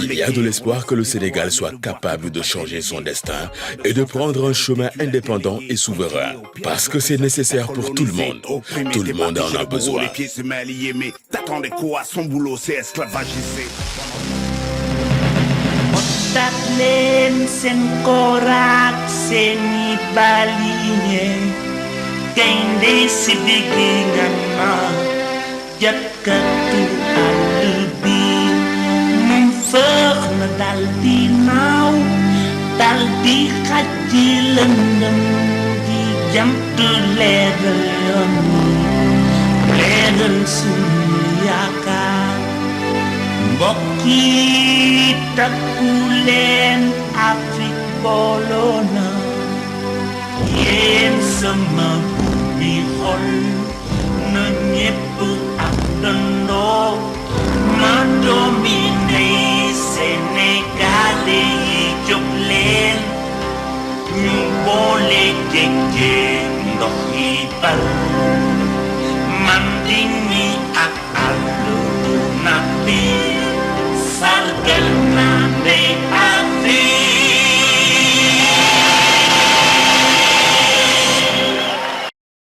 Il y a de l'espoir que le Sénégal soit capable de changer son destin et de prendre un chemin indépendant et souverain. Parce que c'est nécessaire pour tout le monde. Tout le monde en a besoin. T'attendais quoi? Son boulot, c'est esclavagiser. T'appelais sen korak seni balinye gaynde si bigingan na jakkatu albi mum fekh na dal di naw dal di xajji lëndëm di jamtu leeral leeral sunu yaakaar mbokk yi takku leen Afrique booloo na yéen sama bi xol na ñépp ak dëndoo ma doomi ndey Sénégalais yi jóg leen ñu boole jéggee ndox yi bal man di ñi ak àll na bi